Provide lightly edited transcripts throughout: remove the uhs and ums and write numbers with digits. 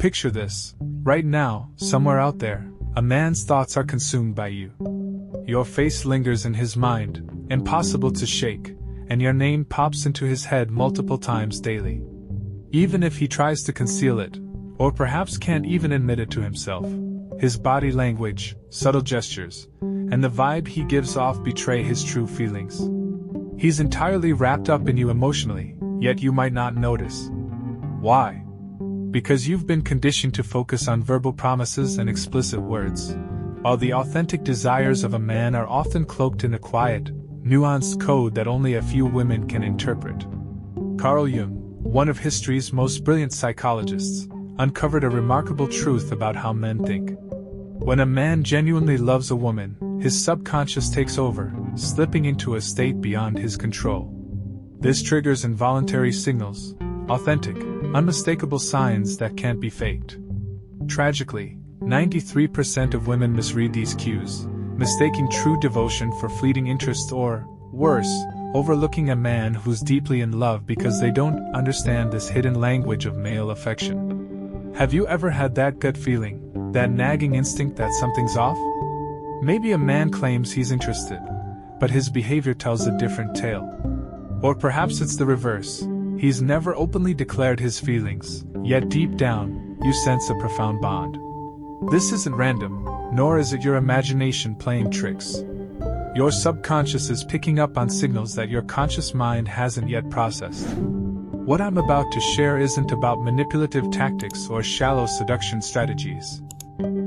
Picture this. Right now, somewhere out there, a man's thoughts are consumed by you. Your face lingers in his mind, impossible to shake, and your name pops into his head multiple times daily. Even if he tries to conceal it, or perhaps can't even admit it to himself, his body language, subtle gestures, and the vibe he gives off betray his true feelings. He's entirely wrapped up in you emotionally, yet you might not notice. Why? Because you've been conditioned to focus on verbal promises and explicit words, while the authentic desires of a man are often cloaked in a quiet, nuanced code that only a few women can interpret. Carl Jung, one of history's most brilliant psychologists, uncovered a remarkable truth about how men think. When a man genuinely loves a woman, his subconscious takes over, slipping into a state beyond his control. This triggers involuntary signals, authentic, unmistakable signs that can't be faked. Tragically, 93% of women misread these cues, mistaking true devotion for fleeting interest or, worse, overlooking a man who's deeply in love because they don't understand this hidden language of male affection. Have you ever had that gut feeling, that nagging instinct that something's off? Maybe a man claims he's interested, but his behavior tells a different tale. Or perhaps it's the reverse. He's never openly declared his feelings, yet deep down, you sense a profound bond. This isn't random, nor is it your imagination playing tricks. Your subconscious is picking up on signals that your conscious mind hasn't yet processed. What I'm about to share isn't about manipulative tactics or shallow seduction strategies.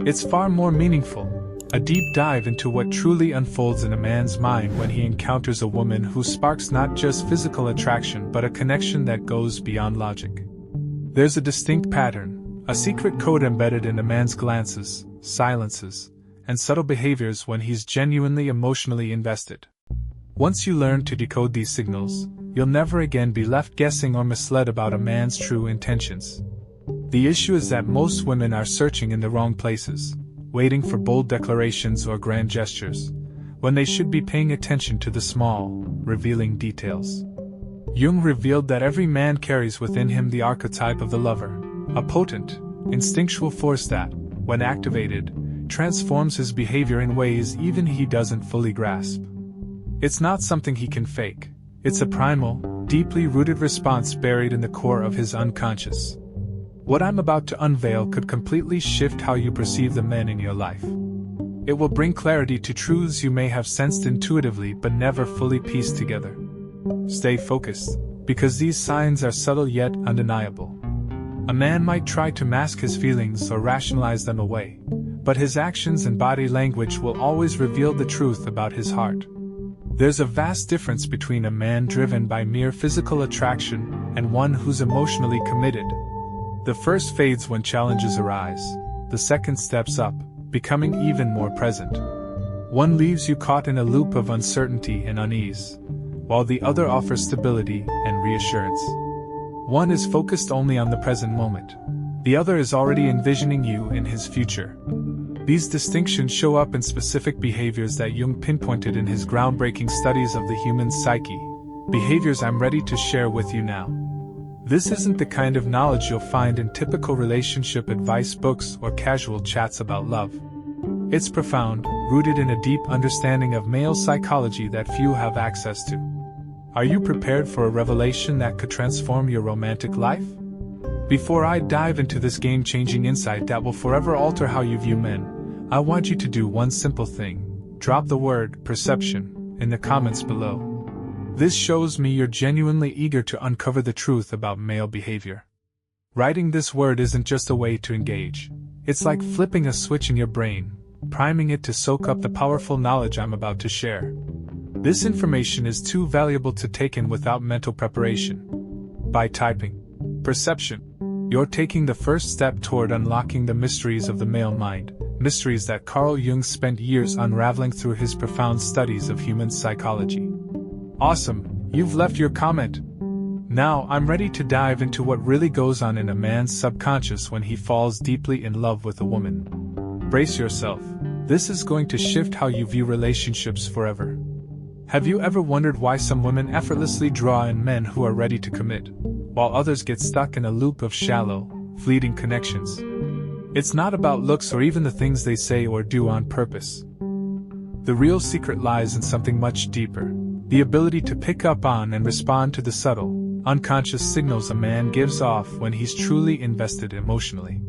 It's far more meaningful, a deep dive into what truly unfolds in a man's mind when he encounters a woman who sparks not just physical attraction but a connection that goes beyond logic. There's a distinct pattern, a secret code embedded in a man's glances, silences, and subtle behaviors when he's genuinely emotionally invested. Once you learn to decode these signals, you'll never again be left guessing or misled about a man's true intentions. The issue is that most women are searching in the wrong places, waiting for bold declarations or grand gestures, when they should be paying attention to the small, revealing details. Jung revealed that every man carries within him the archetype of the lover, a potent, instinctual force that, when activated, transforms his behavior in ways even he doesn't fully grasp. It's not something he can fake. It's a primal, deeply rooted response buried in the core of his unconscious. What I'm about to unveil could completely shift how you perceive the men in your life. It will bring clarity to truths you may have sensed intuitively but never fully pieced together. Stay focused, because these signs are subtle yet undeniable. A man might try to mask his feelings or rationalize them away, but his actions and body language will always reveal the truth about his heart. There's a vast difference between a man driven by mere physical attraction and one who's emotionally committed. The first fades when challenges arise, the second steps up, becoming even more present. One leaves you caught in a loop of uncertainty and unease, while the other offers stability and reassurance. One is focused only on the present moment, the other is already envisioning you in his future. These distinctions show up in specific behaviors that Jung pinpointed in his groundbreaking studies of the human psyche, behaviors I'm ready to share with you now. This isn't the kind of knowledge you'll find in typical relationship advice books or casual chats about love. It's profound, rooted in a deep understanding of male psychology that few have access to. Are you prepared for a revelation that could transform your romantic life? Before I dive into this game-changing insight that will forever alter how you view men, I want you to do one simple thing. Drop the word perception in the comments below. This shows me you're genuinely eager to uncover the truth about male behavior. Writing this word isn't just a way to engage. It's like flipping a switch in your brain, priming it to soak up the powerful knowledge I'm about to share. This information is too valuable to take in without mental preparation. By typing perception, you're taking the first step toward unlocking the mysteries of the male mind, mysteries that Carl Jung spent years unraveling through his profound studies of human psychology. Awesome, you've left your comment. Now I'm ready to dive into what really goes on in a man's subconscious when he falls deeply in love with a woman. Brace yourself, this is going to shift how you view relationships forever. Have you ever wondered why some women effortlessly draw in men who are ready to commit, while others get stuck in a loop of shallow, fleeting connections. It's not about looks or even the things they say or do on purpose. The real secret lies in something much deeper, the ability to pick up on and respond to the subtle, unconscious signals a man gives off when he's truly invested emotionally.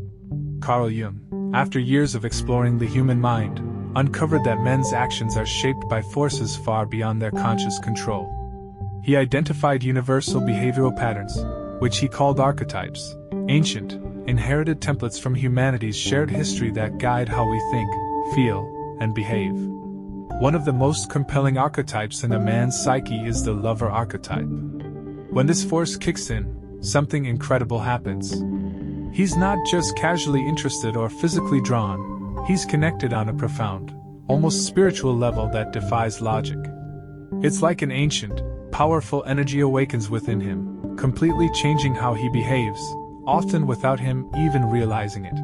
Carl Jung, after years of exploring the human mind, uncovered that men's actions are shaped by forces far beyond their conscious control. He identified universal behavioral patterns, which he called archetypes, ancient, inherited templates from humanity's shared history that guide how we think, feel, and behave. One of the most compelling archetypes in a man's psyche is the lover archetype. When this force kicks in, something incredible happens. He's not just casually interested or physically drawn, he's connected on a profound, almost spiritual level that defies logic. It's like an ancient, powerful energy awakens within him, completely changing how he behaves, often without him even realizing it.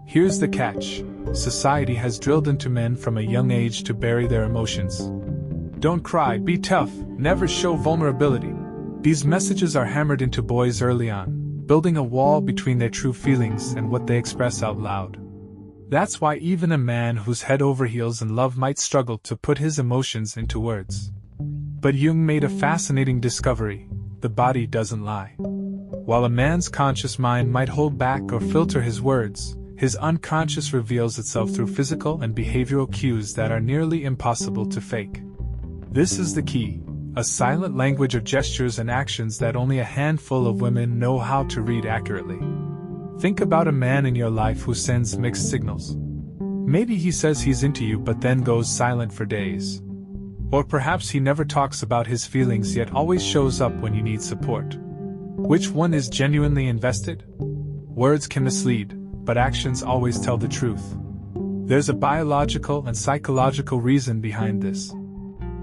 Here's the catch: society has drilled into men from a young age to bury their emotions. Don't cry, be tough, never show vulnerability. These messages are hammered into boys early on, building a wall between their true feelings and what they express out loud. That's why even a man who's head over heels in love might struggle to put his emotions into words. But Jung made a fascinating discovery: the body doesn't lie. While a man's conscious mind might hold back or filter his words, his unconscious reveals itself through physical and behavioral cues that are nearly impossible to fake. This is the key: a silent language of gestures and actions that only a handful of women know how to read accurately. Think about a man in your life who sends mixed signals. Maybe he says he's into you but then goes silent for days. Or perhaps he never talks about his feelings yet always shows up when you need support. Which one is genuinely invested? Words can mislead, but actions always tell the truth. There's a biological and psychological reason behind this.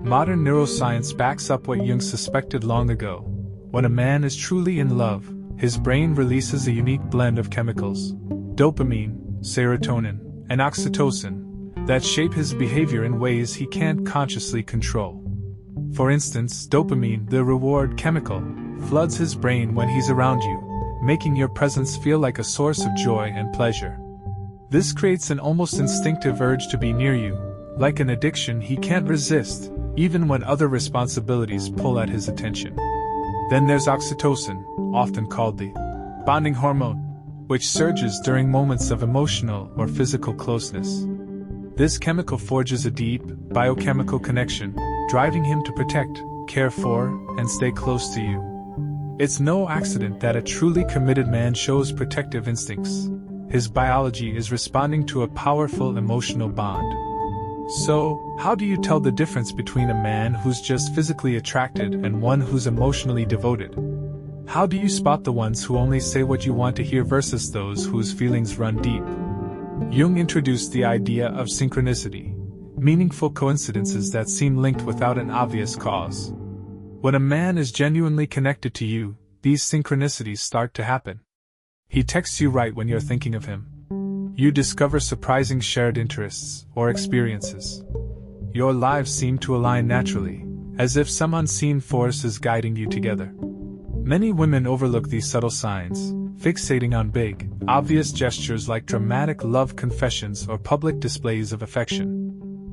Modern neuroscience backs up what Jung suspected long ago. When a man is truly in love, his brain releases a unique blend of chemicals, dopamine, serotonin, and oxytocin, that shape his behavior in ways he can't consciously control. For instance, dopamine, the reward chemical, floods his brain when he's around you, making your presence feel like a source of joy and pleasure. This creates an almost instinctive urge to be near you, like an addiction he can't resist, even when other responsibilities pull at his attention. Then there's oxytocin, often called the bonding hormone, which surges during moments of emotional or physical closeness. This chemical forges a deep, biochemical connection, driving him to protect, care for, and stay close to you. It's no accident that a truly committed man shows protective instincts. His biology is responding to a powerful emotional bond. So, how do you tell the difference between a man who's just physically attracted and one who's emotionally devoted? How do you spot the ones who only say what you want to hear versus those whose feelings run deep? Jung introduced the idea of synchronicity, meaningful coincidences that seem linked without an obvious cause. When a man is genuinely connected to you, these synchronicities start to happen. He texts you right when you're thinking of him. You discover surprising shared interests or experiences. Your lives seem to align naturally, as if some unseen force is guiding you together. Many women overlook these subtle signs, fixating on big, obvious gestures like dramatic love confessions or public displays of affection.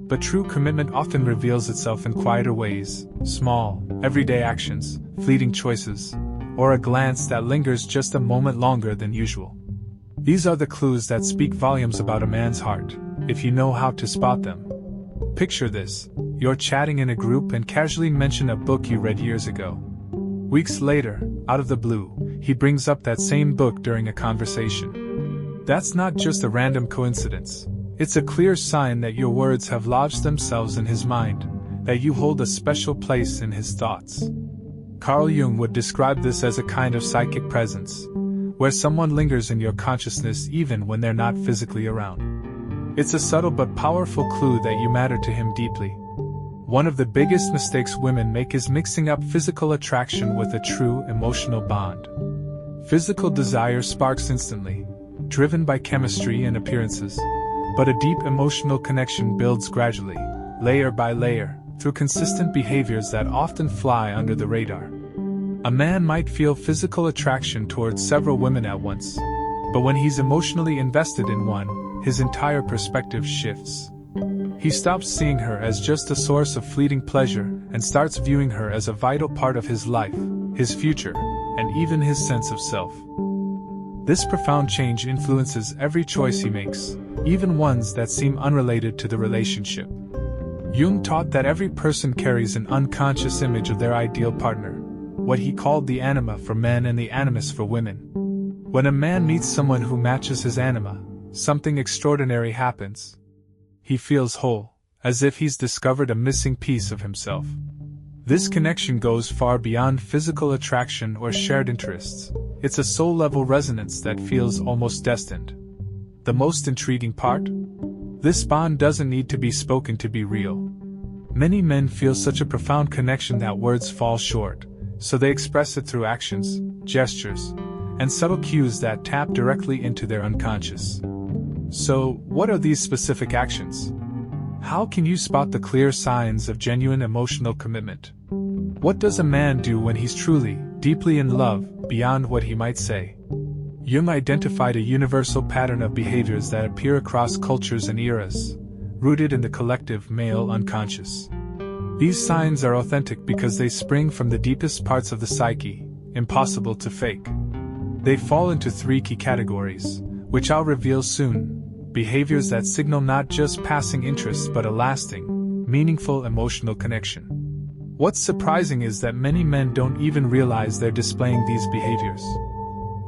But true commitment often reveals itself in quieter ways: small, everyday actions, fleeting choices, or a glance that lingers just a moment longer than usual. These are the clues that speak volumes about a man's heart, if you know how to spot them. Picture this: you're chatting in a group and casually mention a book you read years ago. Weeks later, out of the blue, he brings up that same book during a conversation. That's not just a random coincidence. It's a clear sign that your words have lodged themselves in his mind, that you hold a special place in his thoughts. Carl Jung would describe this as a kind of psychic presence, where someone lingers in your consciousness even when they're not physically around. It's a subtle but powerful clue that you matter to him deeply. One of the biggest mistakes women make is mixing up physical attraction with a true emotional bond. Physical desire sparks instantly, driven by chemistry and appearances, but a deep emotional connection builds gradually, layer by layer, through consistent behaviors that often fly under the radar. A man might feel physical attraction towards several women at once, But when he's emotionally invested in one, his entire perspective shifts. He stops seeing her as just a source of fleeting pleasure and starts viewing her as a vital part of his life, his future, and even his sense of self. This profound change influences every choice he makes, even ones that seem unrelated to the relationship. Jung taught that every person carries an unconscious image of their ideal partner, what he called the anima for men and the animus for women. When a man meets someone who matches his anima, something extraordinary happens. He feels whole, as if he's discovered a missing piece of himself. This connection goes far beyond physical attraction or shared interests. It's a soul-level resonance that feels almost destined. The most intriguing part? This bond doesn't need to be spoken to be real. Many men feel such a profound connection that words fall short, so they express it through actions, gestures, and subtle cues that tap directly into their unconscious. So, what are these specific actions? How can you spot the clear signs of genuine emotional commitment? What does a man do when he's truly, deeply in love, beyond what he might say? Jung identified a universal pattern of behaviors that appear across cultures and eras, rooted in the collective male unconscious. These signs are authentic because they spring from the deepest parts of the psyche, impossible to fake. They fall into three key categories, which I'll reveal soon: behaviors that signal not just passing interest but a lasting, meaningful emotional connection. What's surprising is that many men don't even realize they're displaying these behaviors.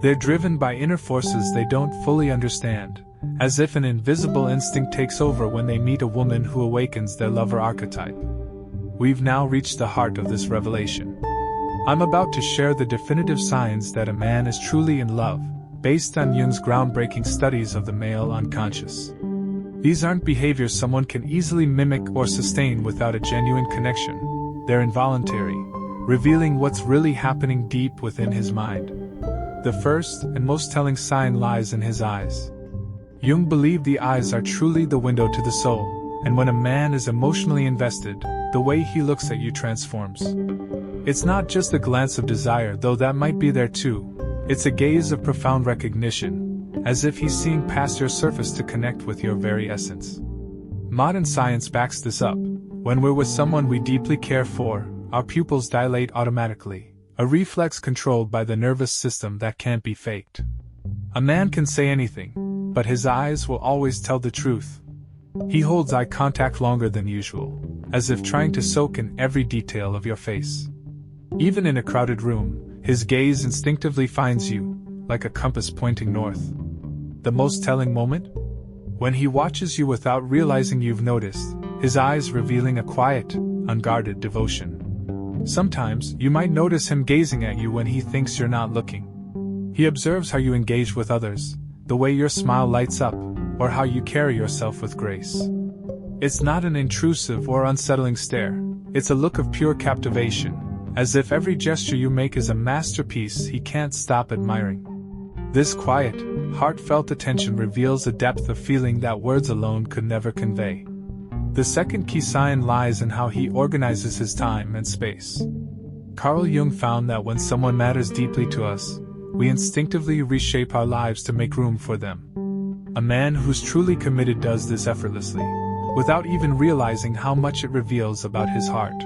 They're driven by inner forces they don't fully understand, as if an invisible instinct takes over when they meet a woman who awakens their lover archetype. We've now reached the heart of this revelation. I'm about to share the definitive signs that a man is truly in love, based on Jung's groundbreaking studies of the male unconscious. These aren't behaviors someone can easily mimic or sustain without a genuine connection. They're involuntary, revealing what's really happening deep within his mind. The first and most telling sign lies in his eyes. Jung believed the eyes are truly the window to the soul, and when a man is emotionally invested, the way he looks at you transforms. It's not just a glance of desire, though that might be there too. It's a gaze of profound recognition, as if he's seeing past your surface to connect with your very essence. Modern science backs this up. When we're with someone we deeply care for, our pupils dilate automatically, a reflex controlled by the nervous system that can't be faked. A man can say anything, but his eyes will always tell the truth. He holds eye contact longer than usual, as if trying to soak in every detail of your face. Even in a crowded room, his gaze instinctively finds you, like a compass pointing north. The most telling moment? When he watches you without realizing you've noticed, his eyes revealing a quiet, unguarded devotion. Sometimes, you might notice him gazing at you when he thinks you're not looking. He observes how you engage with others, the way your smile lights up, or how you carry yourself with grace. It's not an intrusive or unsettling stare, it's a look of pure captivation, as if every gesture you make is a masterpiece he can't stop admiring. This quiet, heartfelt attention reveals a depth of feeling that words alone could never convey. The second key sign lies in how he organizes his time and space. Carl Jung found that when someone matters deeply to us, we instinctively reshape our lives to make room for them. A man who's truly committed does this effortlessly, without even realizing how much it reveals about his heart.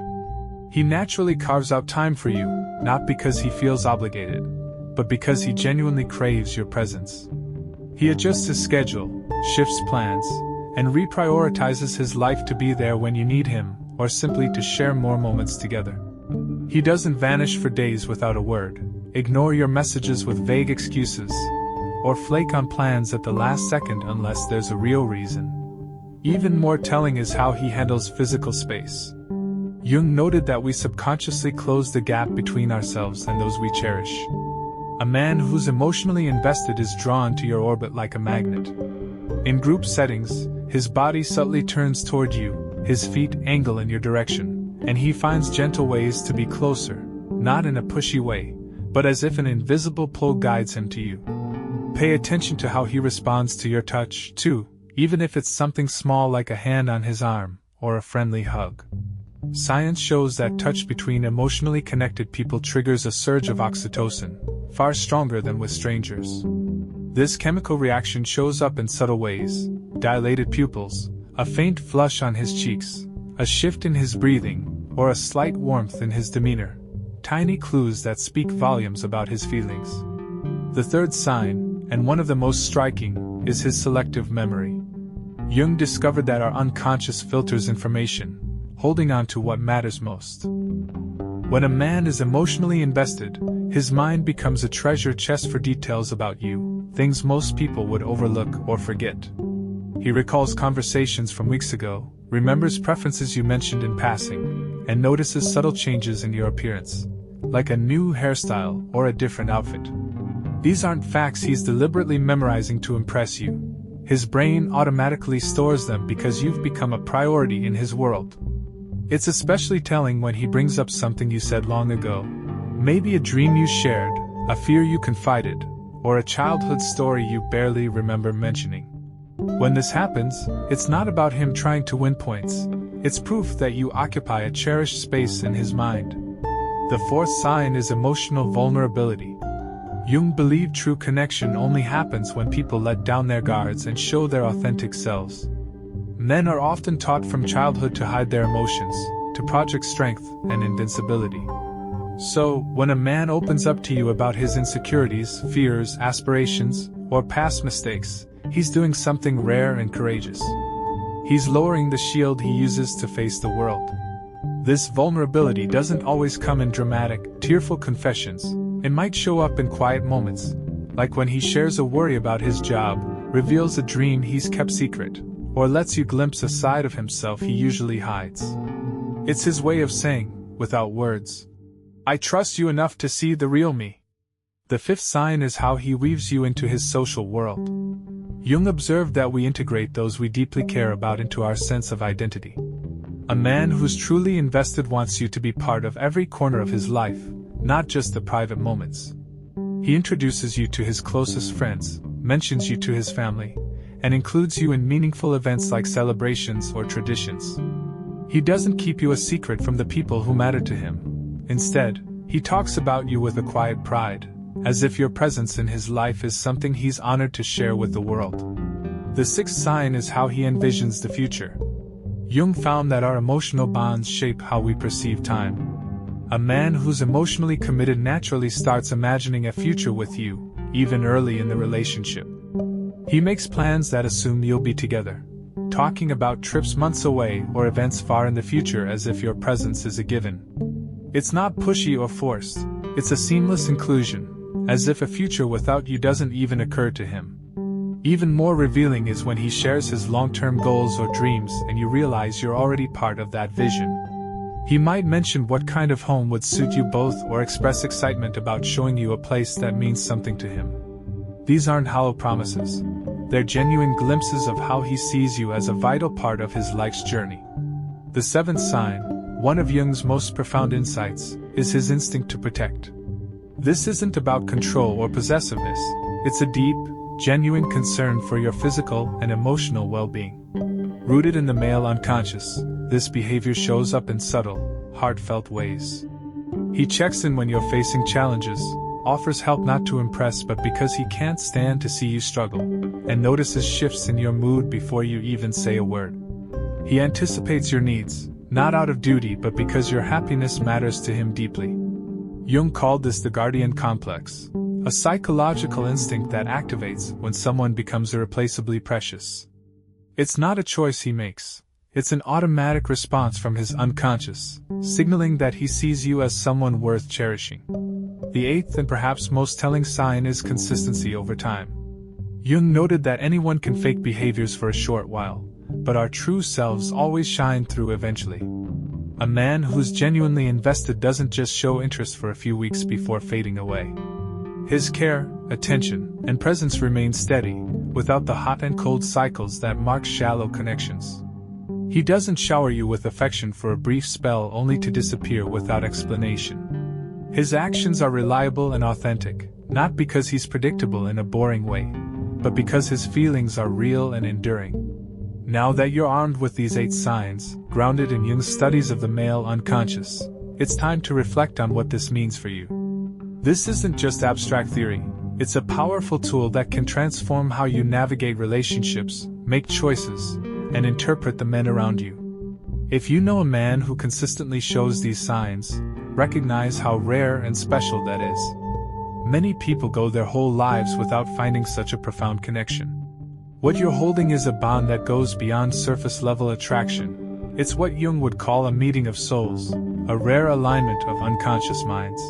He naturally carves out time for you, not because he feels obligated, but because he genuinely craves your presence. He adjusts his schedule, shifts plans, and reprioritizes his life to be there when you need him, or simply to share more moments together. He doesn't vanish for days without a word, ignore your messages with vague excuses, or flake on plans at the last second unless there's a real reason. Even more telling is how he handles physical space. Jung noted that we subconsciously close the gap between ourselves and those we cherish. A man who's emotionally invested is drawn to your orbit like a magnet. In group settings, his body subtly turns toward you, his feet angle in your direction, and he finds gentle ways to be closer, not in a pushy way, but as if an invisible pull guides him to you. Pay attention to how he responds to your touch, too, even if it's something small like a hand on his arm, or a friendly hug. Science shows that touch between emotionally connected people triggers a surge of oxytocin, far stronger than with strangers. This chemical reaction shows up in subtle ways: dilated pupils, a faint flush on his cheeks, a shift in his breathing, or a slight warmth in his demeanor. Tiny clues that speak volumes about his feelings. The third sign, and one of the most striking, is his selective memory. Jung discovered that our unconscious filters information, holding on to what matters most. When a man is emotionally invested, his mind becomes a treasure chest for details about you, things most people would overlook or forget. He recalls conversations from weeks ago, remembers preferences you mentioned in passing, and notices subtle changes in your appearance, like a new hairstyle or a different outfit. These aren't facts he's deliberately memorizing to impress you. His brain automatically stores them because you've become a priority in his world. It's especially telling when he brings up something you said long ago, maybe a dream you shared, a fear you confided, or a childhood story you barely remember mentioning. When this happens, it's not about him trying to win points, it's proof that you occupy a cherished space in his mind. The fourth sign is emotional vulnerability. Jung believed true connection only happens when people let down their guards and show their authentic selves. Men are often taught from childhood to hide their emotions, to project strength and invincibility. So, when a man opens up to you about his insecurities, fears, aspirations, or past mistakes, he's doing something rare and courageous. He's lowering the shield he uses to face the world. This vulnerability doesn't always come in dramatic, tearful confessions. It might show up in quiet moments, like when he shares a worry about his job, reveals a dream he's kept secret, or lets you glimpse a side of himself he usually hides. It's his way of saying, without words, "I trust you enough to see the real me." The fifth sign is how he weaves you into his social world. Jung observed that we integrate those we deeply care about into our sense of identity. A man who's truly invested wants you to be part of every corner of his life, not just the private moments. He introduces you to his closest friends, mentions you to his family, and includes you in meaningful events like celebrations or traditions. He doesn't keep you a secret from the people who matter to him. Instead, he talks about you with a quiet pride, as if your presence in his life is something he's honored to share with the world. The sixth sign is how he envisions the future. Jung found that our emotional bonds shape how we perceive time. A man who's emotionally committed naturally starts imagining a future with you, even early in the relationship. He makes plans that assume you'll be together, talking about trips months away or events far in the future as if your presence is a given. It's not pushy or forced, it's a seamless inclusion, as if a future without you doesn't even occur to him. Even more revealing is when he shares his long-term goals or dreams and you realize you're already part of that vision. He might mention what kind of home would suit you both or express excitement about showing you a place that means something to him. These aren't hollow promises. They're genuine glimpses of how he sees you as a vital part of his life's journey. The seventh sign, one of Jung's most profound insights, is his instinct to protect. This isn't about control or possessiveness, it's a deep, genuine concern for your physical and emotional well-being. Rooted in the male unconscious, this behavior shows up in subtle, heartfelt ways. He checks in when you're facing challenges, offers help not to impress but because he can't stand to see you struggle, and notices shifts in your mood before you even say a word. He anticipates your needs, not out of duty but because your happiness matters to him deeply. Jung called this the guardian complex, a psychological instinct that activates when someone becomes irreplaceably precious. It's not a choice he makes, it's an automatic response from his unconscious, signaling that he sees you as someone worth cherishing. The eighth and perhaps most telling sign is consistency over time. Jung noted that anyone can fake behaviors for a short while, but our true selves always shine through eventually. A man who's genuinely invested doesn't just show interest for a few weeks before fading away. His care, attention, and presence remain steady, without the hot and cold cycles that mark shallow connections. He doesn't shower you with affection for a brief spell only to disappear without explanation. His actions are reliable and authentic, not because he's predictable in a boring way, but because his feelings are real and enduring. Now that you're armed with these 8 signs, grounded in Jung's studies of the male unconscious, it's time to reflect on what this means for you. This isn't just abstract theory, It's a powerful tool that can transform how you navigate relationships, make choices, and interpret the men around you. If you know a man who consistently shows these signs, recognize how rare and special that is. Many people go their whole lives without finding such a profound connection. What you're holding is a bond that goes beyond surface-level attraction. It's what Jung would call a meeting of souls, a rare alignment of unconscious minds.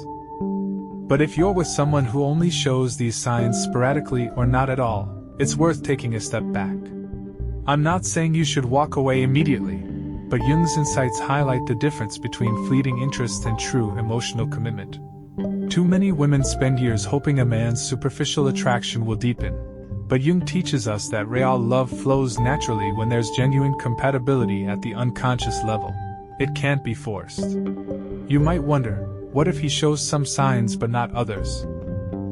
But if you're with someone who only shows these signs sporadically or not at all, it's worth taking a step back. I'm not saying you should walk away immediately, but Jung's insights highlight the difference between fleeting interest and true emotional commitment. Too many women spend years hoping a man's superficial attraction will deepen, but Jung teaches us that real love flows naturally when there's genuine compatibility at the unconscious level. It can't be forced. You might wonder, what if he shows some signs but not others?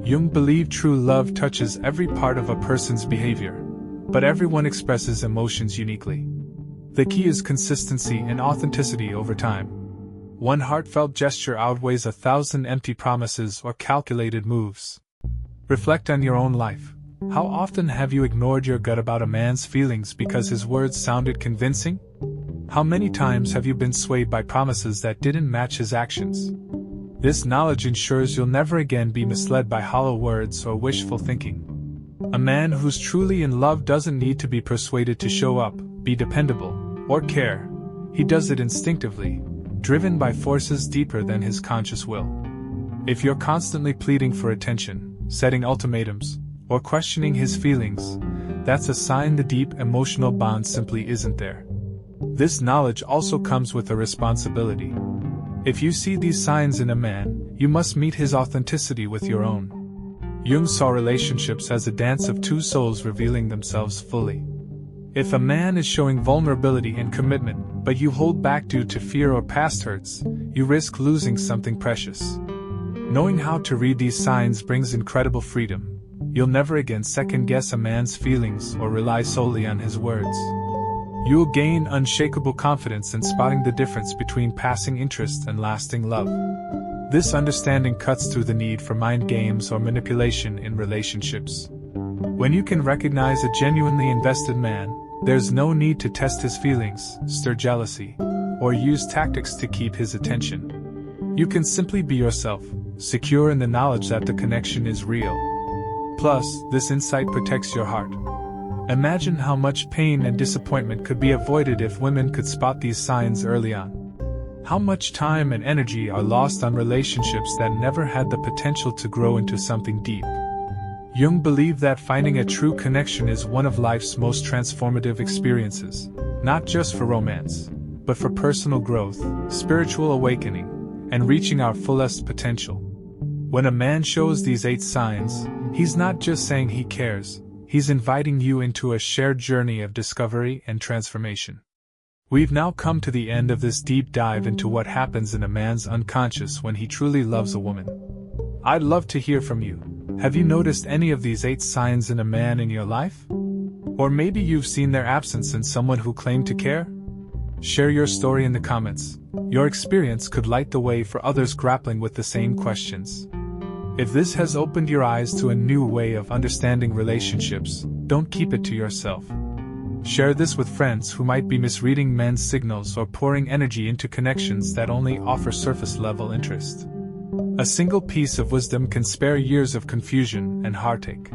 Jung believed true love touches every part of a person's behavior, but everyone expresses emotions uniquely. The key is consistency and authenticity over time. One heartfelt gesture outweighs 1,000 empty promises or calculated moves. Reflect on your own life. How often have you ignored your gut about a man's feelings because his words sounded convincing? How many times have you been swayed by promises that didn't match his actions? This knowledge ensures you'll never again be misled by hollow words or wishful thinking. A man who's truly in love doesn't need to be persuaded to show up, be dependable, or care. He does it instinctively, driven by forces deeper than his conscious will. If you're constantly pleading for attention, setting ultimatums, or questioning his feelings, that's a sign the deep emotional bond simply isn't there. This knowledge also comes with a responsibility. If you see these signs in a man, you must meet his authenticity with your own. Jung saw relationships as a dance of two souls revealing themselves fully. If a man is showing vulnerability and commitment, but you hold back due to fear or past hurts, you risk losing something precious. Knowing how to read these signs brings incredible freedom. You'll never again second-guess a man's feelings or rely solely on his words. You'll gain unshakable confidence in spotting the difference between passing interest and lasting love. This understanding cuts through the need for mind games or manipulation in relationships. When you can recognize a genuinely invested man, there's no need to test his feelings, stir jealousy, or use tactics to keep his attention. You can simply be yourself, secure in the knowledge that the connection is real. Plus, this insight protects your heart. Imagine how much pain and disappointment could be avoided if women could spot these signs early on. How much time and energy are lost on relationships that never had the potential to grow into something deep. Jung believed that finding a true connection is one of life's most transformative experiences, not just for romance, but for personal growth, spiritual awakening, and reaching our fullest potential. When a man shows these 8 signs, he's not just saying he cares, he's inviting you into a shared journey of discovery and transformation. We've now come to the end of this deep dive into what happens in a man's unconscious when he truly loves a woman. I'd love to hear from you. Have you noticed any of these 8 signs in a man in your life? Or maybe you've seen their absence in someone who claimed to care? Share your story in the comments. Your experience could light the way for others grappling with the same questions. If this has opened your eyes to a new way of understanding relationships, don't keep it to yourself. Share this with friends who might be misreading men's signals or pouring energy into connections that only offer surface-level interest. A single piece of wisdom can spare years of confusion and heartache.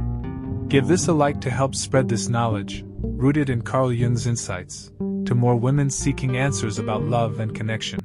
Give this a like to help spread this knowledge, rooted in Carl Jung's insights, to more women seeking answers about love and connection.